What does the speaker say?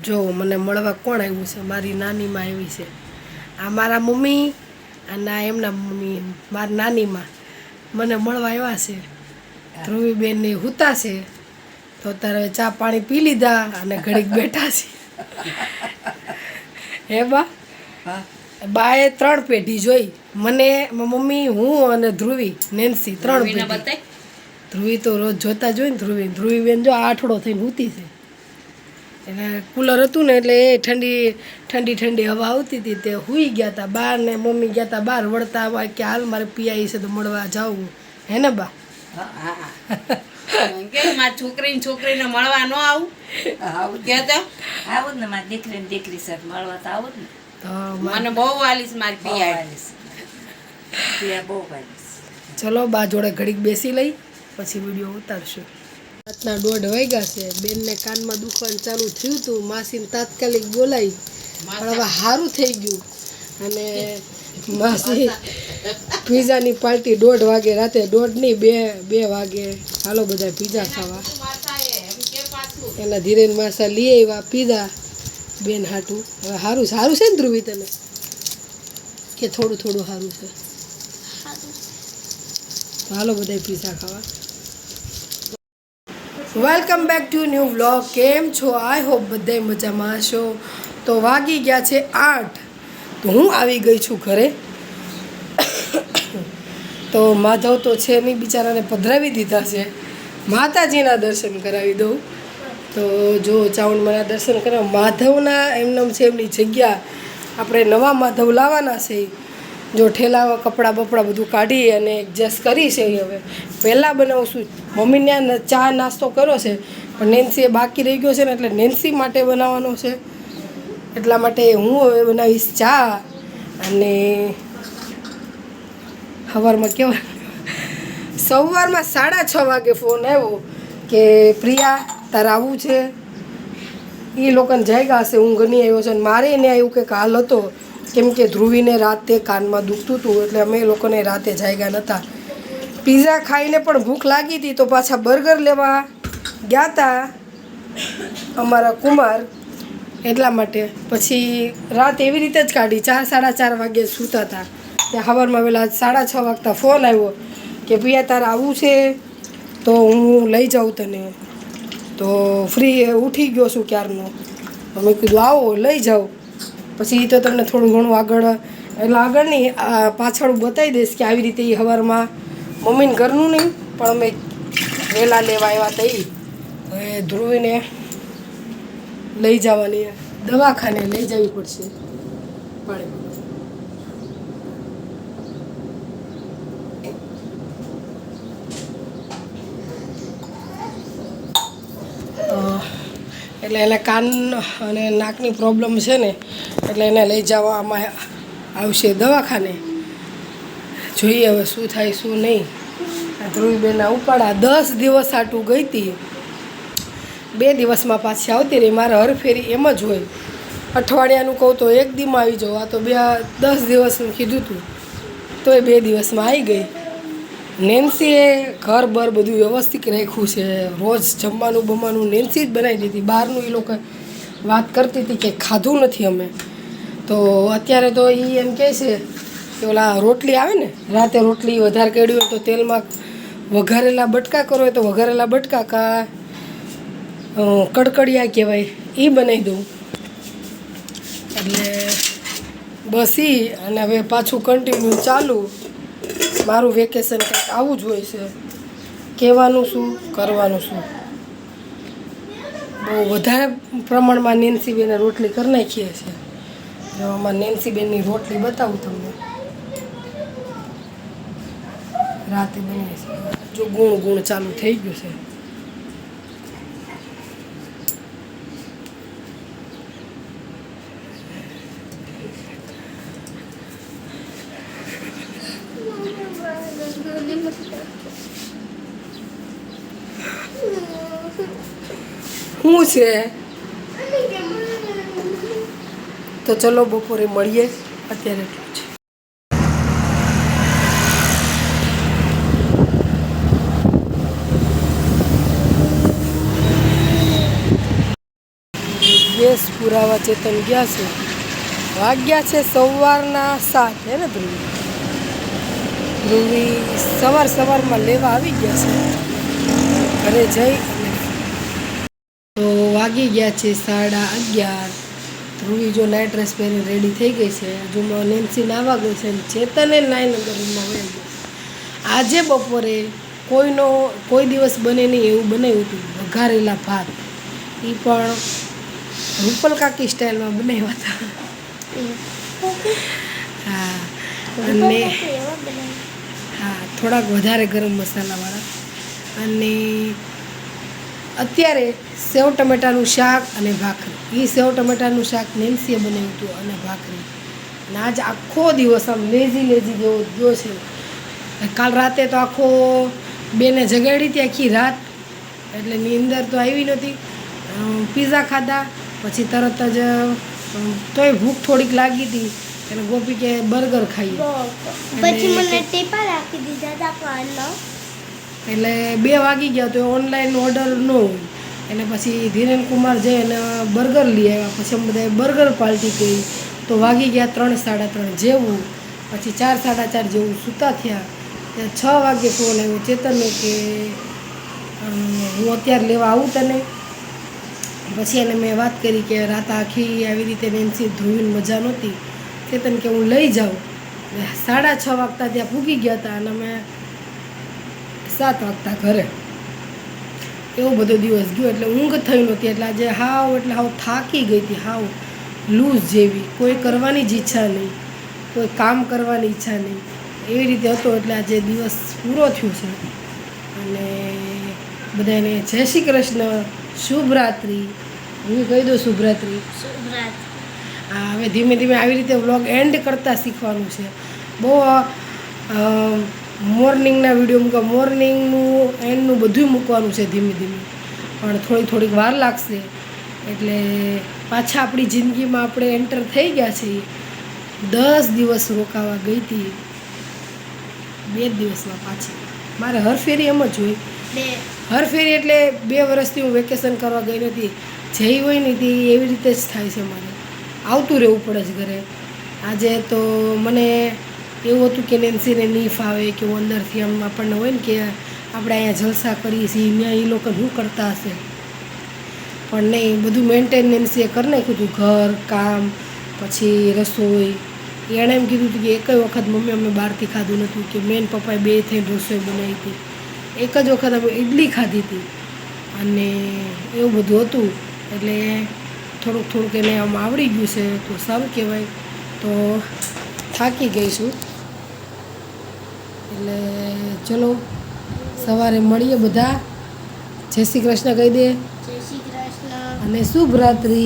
જો મને મળવા કોણ આવ્યું છે? મારી નાનીમાં આવી છે. આ મારા મમ્મી અને આ એમના મમ્મી, મારી નાનીમાં મને મળવા આવ્યા છે. ધ્રુવીબેન ની હુતા છે તો અત્યારે ચા પાણી પી લીધા અને ઘડીક બેઠા છે. હે બાએ 3 પેઢી જોઈ, મને મમ્મી, હું અને ધ્રુવી નેન્સી 3 પેઢી. ધ્રુવી તો રોજ જોતા જોઈ ને. ધ્રુવીબેન જો આઠડો થઈને સૂતી છે. એટલે કુલર હતું ને એટલે એ ઠંડી હવા આવતી હતી તે સૂઈ ગયા હતા. બા ને મમ્મી ગયા હતા બહાર વળતા હોય કે હાલ મારે પિયાઈ છે તો મળવા જાવું. હે ને બા? છોકરીને મળવા ન આવું કેતા આવું ને મારી દીકરી સાથે મળવા તો આવું ને. મને બહુ વાલીશ મારી પિયા બહુ વાલીશ. ચલો બા જોડે ઘડીક બેસી લઈ પછી વિડીયો ઉતારશું. રાતના 1:30 વાગ્યા છે. બેનને કાનમાં દુખવાનું ચાલુ થયું હતું. માસીને તાત્કાલિક બોલાવી પણ હવે સારું થઈ ગયું. અને માસી પીઝાની પાર્ટી 1:30 વાગે, રાતે 1:30 નહીં 2 વાગે હાલો બધા પીઝા ખાવા. એના ધીરેન માસા લઈ આવ્યા પીઝા બેન હાટું. હવે સારું છે ને ધ્રુવી તને? કે થોડું સારું છે? તો હાલો બધા પીઝા ખાવા. Welcome back to new vlog. કેમ છો? આઈ હોપ બધા મજામાં હશો. તો વાગી ગયા છે 8. તો હું આવી ગઈ છું ઘરે. તો માધવ તો છે નહીં, બિચારાને પધરાવી દીધા છે. માતાજીના દર્શન કરાવી દઉં. તો જો ચાઉંડમાના દર્શન કરવા માધવના એમનેમ છે એમની જગ્યા આપણે નવા માધવ લાવવાના છે. જો ઠેલા કપડાં બપડા બધું કાઢી અને એડજસ્ટ કરી છે. હવે પહેલાં બનાવશું. મમ્મીને ચા નાસ્તો કર્યો છે પણ નેન્સીએ બાકી રહી ગયો છે ને એટલે નેન્સી માટે બનાવવાનો છે. એટલા માટે હું હવે બનાવીશ ચા. અને સવારમાં સવારમાં 6:30 વાગે ફોન આવ્યો કે પ્રિયા તારે આવવું છે. એ લોકોને જાગ્યા હશે, ઊંઘ નહીં આવ્યો છે. અને મારે એને આવ્યું કે કાલ હતો કેમ કે ધ્રુવીને રાતે કાનમાં દુખતું હતું એટલે અમે લોકોને રાતે જાગ્યા નહોતા. પીઝા ખાઈને પણ ભૂખ લાગી હતી તો પાછા બર્ગર લેવા ગયા હતા અમારા કુમાર. એટલા માટે પછી રાત એવી રીતે જ કાઢી. 4-4:30 વાગે સૂતા હતા. ત્યાં સવારમાં વહેલા 6:30 વાગતા ફોન આવ્યો કે પ્રિયા તારે આવવું છે તો હું લઈ જાઉં તને. તો ફ્રી ઉઠી ગયો છું ક્યારનો. મેં કીધું આવો લઈ જાઓ. પછી તો તમને થોડું ઘણું આગળ નહીં પાછળ બતાવી દઈશ કે આવી રીતે એ સવારમાં મમ્મીને ઘરનું નહીં પણ અમે વહેલા લેવા આવ્યા હતા. હવે ધ્રુવીને લઈ જવાની દવાખાને લઈ જવી પડશે. એટલે એને કાન અને નાકની પ્રોબ્લેમ છે ને એટલે એને લઈ જવામાં આવશે દવાખાને. જોઈએ હવે શું થાય શું નહીં. આ ધ્રુવીબેનના ઉપાડા 10 દિવસ આટું ગઈ હતી. 2 દિવસમાં પાછી આવતી રહી. મારે હરફેરી એમ જ હોય. અઠવાડિયાનું કહું તો 1 દીમાં આવી જાઉં. આ તો 10 દિવસનું કીધું હતું તો એ 2 દિવસમાં આવી ગઈ. નેન્સીએ ઘર બર બધું વ્યવસ્થિત રાખ્યું છે. રોજ જમવાનું નેન્સી જ બનાવી દીધી. બહારનું એ લોકો વાત કરતી હતી કે ખાધું નથી અમે. તો અત્યારે તો એ એમ કહે છે કે ઓલા રોટલી આવે ને રાતે રોટલી વધારે કાઢી હોય તો તેલમાં વઘારેલા બટકા કરો હોય તો વઘારેલા બટકા કા કડકડિયા કહેવાય એ બનાવી દઉં. એટલે બસ અને હવે પાછું કન્ટિન્યુ ચાલુ. મારું વેકેશન કંઈક આવું જ હોય છે. કહેવાનું શું, કરવાનું શું. બહુ વધારે પ્રમાણમાં નેન્સીબેને રોટલી કરી નાખીએ છીએ. એમાં નેન્સીબેનની રોટલી બતાવું તમને. રાતે બને છે. જો ગુણ ચાલુ થઈ ગયું છે. શું છે? તો ચલો બપોરે મળીએ. અત્યારે એટલું છે. ગેસ પુરાવા ચેતન ગયા છે. વાગ્યા છે સવારના 7 હે ને ધ્રુવી સવારમાં લેવા આવી ગયા છે ઘરે જઈ. તો વાગી ગયા છે 11:30. ધ્રુવી જો નાઇટ ડ્રેસ પહેરીને રેડી થઈ ગઈ છે. હજુમાં નેન્સી નાવા ગઈ છે. ચેતને નાઈને અંદર રૂમમાં વહી ગયો. આજે બપોરે કોઈ દિવસ બને નહીં એવું બનાવ્યું હતું વઘારેલા ભાત. એ પણ રૂપલ કાકી સ્ટાઇલમાં બનાવ્યા હતા. હા અને હા થોડાક વધારે ગરમ મસાલાવાળા. અને અત્યારે સેવ ટમેટાનું શાક અને ભાખરી. એ સેવ ટમેટાનું શાક નેન્સીએ બનાવ્યું હતું અને ભાખરી. અને આજ આખો દિવસ આમ લેઝી જેવો ગયો છે. કાલ રાતે તો આખો બેને જગાડી હતી આખી રાત, એટલે નીંદર તો આવી નહોતી. પીઝા ખાધા પછી તરત જ તોય ભૂખ થોડીક લાગી હતી એટલે ગોપી કે બર્ગર ખાઈએ. પછી મને ટેપા રાખી દીધા હતા કાનનો. એટલે 2 વાગી ગયા તો ઓનલાઈન ઓર્ડર ન હોય એટલે પછી ધીરેન કુમાર જઈ અને બર્ગર લઈ આવ્યા. પછી અમે બધાએ બર્ગર પાર્ટી કરી તો વાગી ગયા 3 સાડા 3 જેવું. પછી 4 સાડા 4 જેવું સૂતા થયા. 6 વાગે ફોન આવ્યો ચેતનને કે હું અત્યારે લેવા આવું તને. પછી એને મેં વાત કરી કે રાત આખી આવી રીતે નેન્સી ધ્રુવીને મજા નહોતી. ચેતન કે હું લઈ જાઉં. 6:30 વાગતા ત્યાં પૂગી ગયા હતા અને અમે 7 વાગતા ઘરે. એવો બધો દિવસ ગયો એટલે ઊંઘ થઈ નહોતી. એટલે આજે હાવ થાકી ગઈ હતી. હાવ લૂઝ જેવી, કોઈ કરવાની જ ઈચ્છા નહીં, કોઈ કામ કરવાની ઈચ્છા નહીં, એવી રીતે હતો. એટલે આજે દિવસ પૂરો થયો છે. અને બધાને જય શ્રી કૃષ્ણ, શુભ રાત્રિ. હું કહી દઉં શુભ રાત્રિ. હા હવે ધીમે ધીમે આવી રીતે વ્લોગ એન્ડ કરતાં શીખવાનું છે. બહુ મોર્નિંગના વિડીયો મૂકવા, મોર્નિંગનું એન્ડનું બધું મૂકવાનું છે ધીમે ધીમે, પણ થોડીક વાર લાગશે. એટલે પાછા આપણી જિંદગીમાં આપણે એન્ટર થઈ ગયા છીએ. 10 દિવસ રોકાવા ગઈ હતી, 2 દિવસમાં પાછી. મારે હર ફેરી એમ જ હોય. હર ફેરી એટલે 2 વર્ષથી હું વેકેશન કરવા ગઈ નથી. જઈ હોય ને તે એવી રીતે જ થાય છે. મારે આવતું રહેવું પડે છે ઘરે. આજે તો મને એવું હતું કે નેન્સીને નહીં ફાવે કે હું અંદરથી આમ આપણને હોય ને કે આપણે અહીંયા જલસા કરીએ છીએ, ત્યાં એ લોકો શું કરતા હશે, પણ નહીં, બધું મેન્ટેન નેન્સીએ કરી નાખ્યું હતું. ઘર કામ પછી રસોઈ. એણે એમ કીધું હતું કે એક વખત મમ્મી અમે બહારથી ખાધું નહોતું, કે મેન પપ્પાએ 2 થઈને રસોઈ બનાવી હતી. એક જ વખત અમે ઇડલી ખાધી હતી અને એવું બધું હતું. એટલે થોડુંક એને આમ આવડી ગયું છે તો સારું કહેવાય. તો થાકી ગઈ છું. એટલે ચલો સવારે મળીએ બધા. જય શ્રી કૃષ્ણ કહી દે જય શ્રી કૃષ્ણ અને શુભ રાત્રિ.